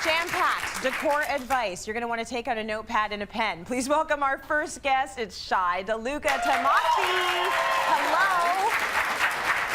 Jam-packed decor advice. You're going to want to take out a notepad and a pen. Please welcome our first guest. It's Shai DeLuca-Tamasi. Hello.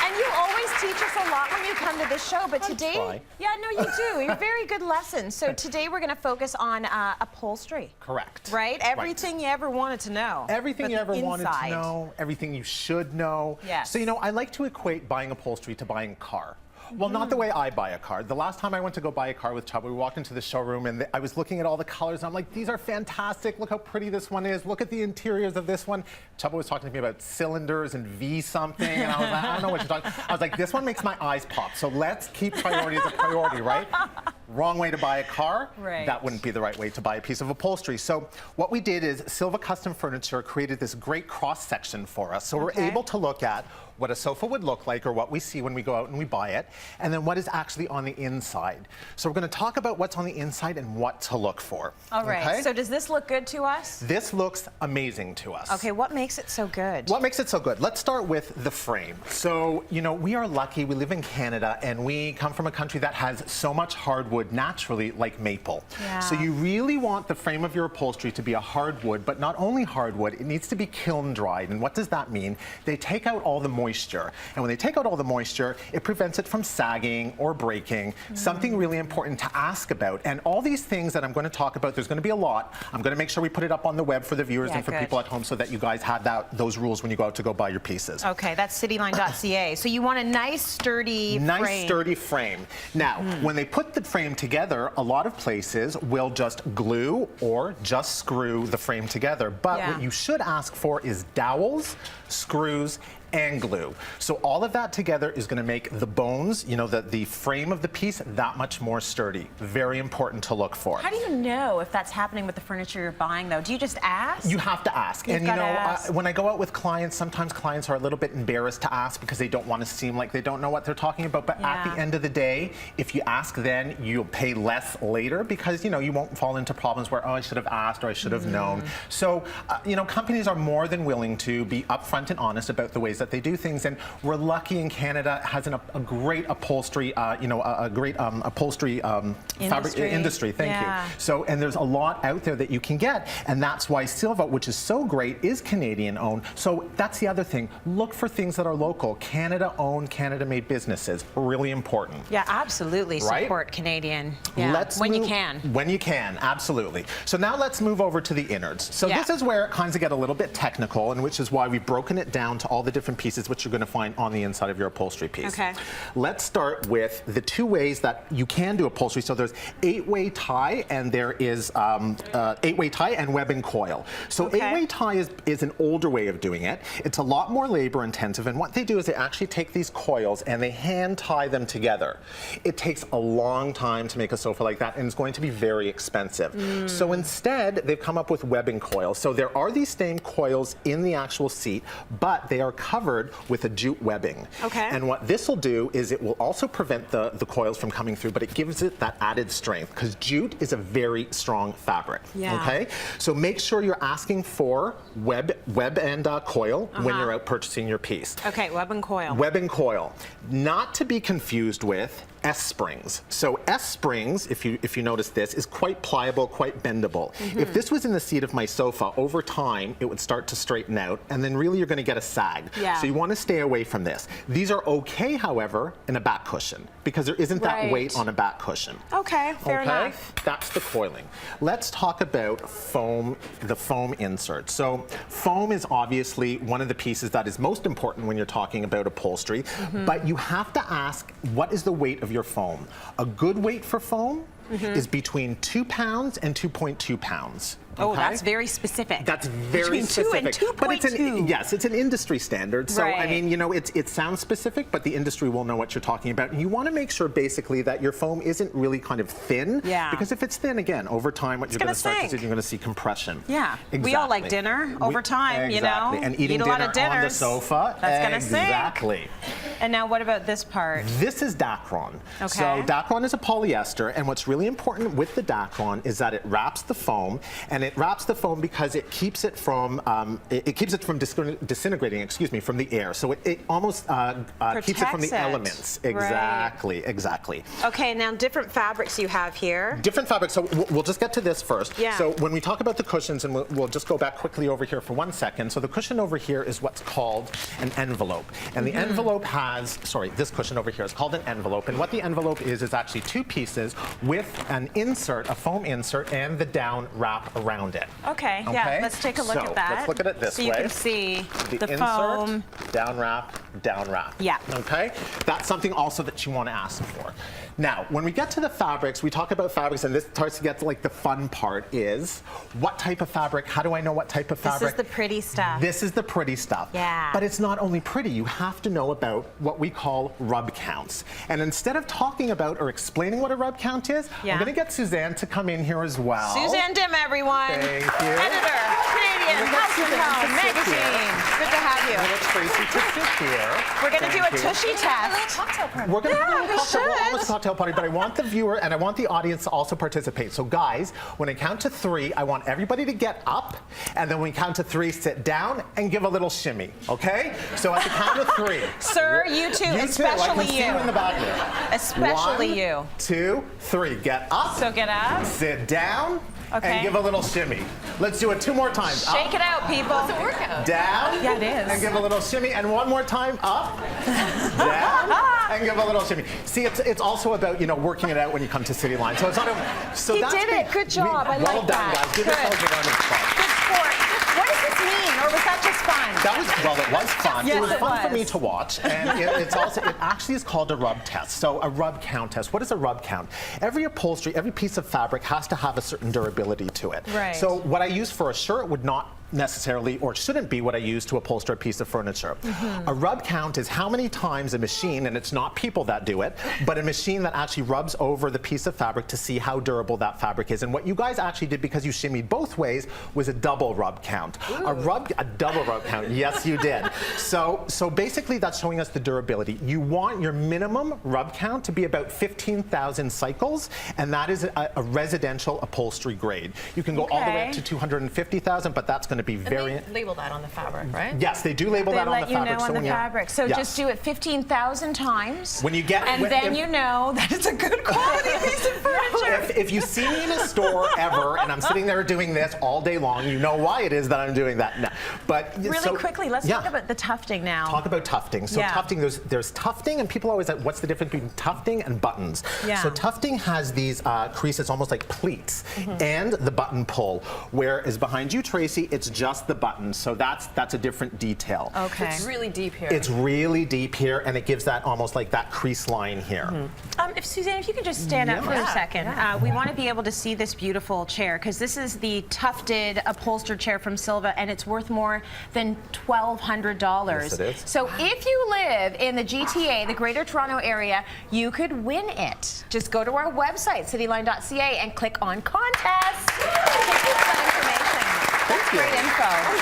And you always teach us a lot when you come to this show, but today, yeah, no, you do. You're very good lessons. So today we're going to focus on upholstery. Correct. Right? Everything you ever wanted to know. Everything you ever wanted to know, everything you should know. Yes. So, you know, I like to equate buying upholstery to buying a car. Well, not the way I buy a car. The last time I went to go buy a car with Chubba, we walked into the showroom and I was looking at all the colors. And I'm like, these are fantastic. Look how pretty this one is. Look at the interiors of this one. Chubba was talking to me about cylinders and V something. And I was like, I don't know what you're talking about. I was like, this one makes my eyes pop. So let's keep priority as a priority, right? Wrong way to buy a car. Right. That wouldn't be the right way to buy a piece of upholstery. So what we did is Silva Custom Furniture created this great cross section for us. So we're able to look at what a sofa would look like or what we see when we go out and we buy it, and then what is actually on the inside. So we're going to talk about what's on the inside and what to look for. All right. Okay? So does this look good to us? This looks amazing to us. Okay, what makes it so good? What makes it so good? Let's start with the frame. So, you know, we are lucky. We live in Canada, and we come from a country that has so much hardwood naturally, like maple. Yeah. So you really want the frame of your upholstery to be a hardwood, but not only hardwood, it needs to be kiln dried. And what does that mean? They take out all the moisture. And when they take out all the moisture, it prevents it from sagging or breaking. Something really important to ask about. And all these things that I'm going to talk about, there's going to be a lot. I'm going to make sure we put it up on the web for the viewers and for people at home so that you guys have those rules when you go out to go buy your pieces. Okay, that's cityline.ca. So you want a nice, sturdy frame. Nice, sturdy frame. Now, when they put the frame together, a lot of places will just glue or just screw the frame together. But what you should ask for is dowels, screws, and glue. So all of that together is going to make the bones, you know, the frame of the piece that much more sturdy. Very important to look for. How do you know if that's happening with the furniture you're buying, though? Do you just ask? You have to ask. And you know, when I go out with clients, sometimes clients are a little bit embarrassed to ask because they don't want to seem like they don't know what they're talking about. But at the end of the day, if you ask then, you'll pay less later because, you know, you won't fall into problems where, oh, I should have asked or I should have known. So, you know, companies are more than willing to be upfront and honest about the ways that they do things, and we're lucky in Canada has a great upholstery, you know, a great upholstery fabric industry. Thank you. So, and there's a lot out there that you can get, and that's why Silva, which is so great, is Canadian owned. So that's the other thing. Look for things that are local, Canada owned, Canada made businesses. Really important. Yeah, absolutely. Support Canadian. Yeah. When you can. When you can, absolutely. So now let's move over to the innards. So this is where it kind of get a little bit technical, and which is why we've broken it down to all the different pieces which you're going to find on the inside of your upholstery piece. Okay. Let's start with the two ways that you can do upholstery. So there's 8-way tie, and there is 8-way tie and web and coil. So 8-way tie is an older way of doing it. It's a lot more labor intensive, and what they do is they actually take these coils and they hand tie them together. It takes a long time to make a sofa like that, and it's going to be very expensive. So instead, they've come up with web and coil. So there are these same coils in the actual seat, but they are covered with a jute webbing. Okay. And what this will do is it will also prevent the coils from coming through, but it gives it that added strength because jute is a very strong fabric. Yeah. Okay. So make sure you're asking for web and coil when you're out purchasing your piece. Okay, web and coil. Web and coil. Not to be confused with S-springs. So S-springs, if you notice this, is quite pliable, quite bendable. If this was in the seat of my sofa, over time, it would start to straighten out, and then really you're going to get a sag. Yeah. So you want to stay away from this. These are okay, however, in a back cushion, because there isn't that weight on a back cushion. Okay, fair enough. That's the coiling. Let's talk about foam, the foam insert. So foam is obviously one of the pieces that is most important when you're talking about upholstery, but you have to ask, what is the weight of your foam? A good weight for foam is between 2 pounds and 2.2 pounds. Oh, that's very specific. That's very specific. Between 2 and 2.2. But it's an industry standard. So, I mean, you know, it sounds specific, but the industry will know what you're talking about. And you want to make sure, basically, that your foam isn't really kind of thin. Yeah. Because if it's thin, again, over time, what you're going to start to see, you're going to see compression. Yeah. Exactly. We all like dinner over time, you know. And eating dinner on the sofa. That's going to sink. Exactly. And now what about this part? This is Dacron. Okay. So Dacron is a polyester, and what's really really important with the Dacron is that it wraps the foam, and it wraps the foam because it keeps it from disintegrating, excuse me, from the air. So it almost keeps it from the elements. Exactly, right. Exactly. Okay, now different fabrics you have here. Different fabrics. So we'll just get to this first. Yeah. So when we talk about the cushions, and we'll just go back quickly over here for 1 second. So the cushion over here is what's called an envelope, and the envelope has, sorry, this cushion over here is called an envelope, and what the envelope is actually two pieces with an insert, a foam insert, and the down wrap around it. Okay, yeah, let's take a look at that. Let's look at it this way. So you can see the insert, foam. down wrap, down wrap. Yeah. Okay, that's something also that you want to ask for. Now, when we get to the fabrics, we talk about fabrics, and this starts to get to like the fun part is, what type of fabric? How do I know what type of fabric? This is the pretty stuff. This is the pretty stuff. Yeah. But it's not only pretty, you have to know about what we call rub counts. And instead of talking about or explaining what a rub count is, I'm going to get Suzanne to come in here as well. Suzanne Dim, everyone. Thank you. Editor, Canadian House and Home Magazine. Good to have you. Little Tracy to sit here. We're going to do a tushy test. We're going to have a cocktail, should. we're almost a cocktail party, but I want the viewer and I want the audience to also participate. So guys, when I count to 3, I want everybody to get up, and then when we count to 3, sit down and give a little shimmy, okay? So at the count of 3. Sir, you too, especially I can see you. you in the back here. Especially 1, you. 2, 3. Get up. So get up. Sit down. Okay. And give a little shimmy. Let's do it 2 more times. Shake it out, people. It's a workout. Down. Yeah, it is. And give a little shimmy. And 1 more time. Up. Down. And give a little shimmy. See, it's also about, you know, working it out when you come to City Line. So it's not a... So He that's did it. Good job. I well like done, that. guys. Give Good. yourselves a round of applause. Good sport. What does this mean? Or was that just fun? That was, well, it was fun. Yes, it was it fun for was. me to watch, and it actually is called a rub test. So a rub count test. What is a rub count? Every upholstery, every piece of fabric has to have a certain durability to it. Right. So what I use for a shirt would not necessarily or shouldn't be what I use to upholster a piece of furniture. A rub count is how many times a machine, and it's not people that do it, but a machine that actually rubs over the piece of fabric to see how durable that fabric is. And what you guys actually did, because you shimmied both ways, was a double rub count. A double rub count. Yes, you did. So basically that's showing us the durability. You want your minimum rub count to be about 15,000 cycles, and that is a residential upholstery grade. You can go all the way up to 250,000, but that's going to be very... And they label that on the fabric, right? Yes, they do label that on the fabric. They let you know on the fabric. So just do it 15,000 times. When you get... And then you know that it's a good quality piece of furniture. If you see me in a store ever and I'm sitting there doing this all day long, you know why it is that I'm doing that. No. But really quickly, let's talk about the tufting now. Talk about tufting. So tufting, there's tufting, and people always like, what's the difference between tufting and buttons? Yeah. So tufting has these creases, almost like pleats, and the button pull. Whereas behind you, Tracy, it's just the button. So that's a different detail. Okay. It's really deep here. It's really deep here, and it gives that almost like that crease line here. If Suzanne, if you could just stand up for a second. We want to be able to see this beautiful chair, because this is the tufted upholstered chair from Silva, and it's worth more than $1,200. Yes, it is. So if you live in the GTA, the Greater Toronto Area, you could win it. Just go to our website, cityline.ca, and click on contest. Thank you for that information. That's great info.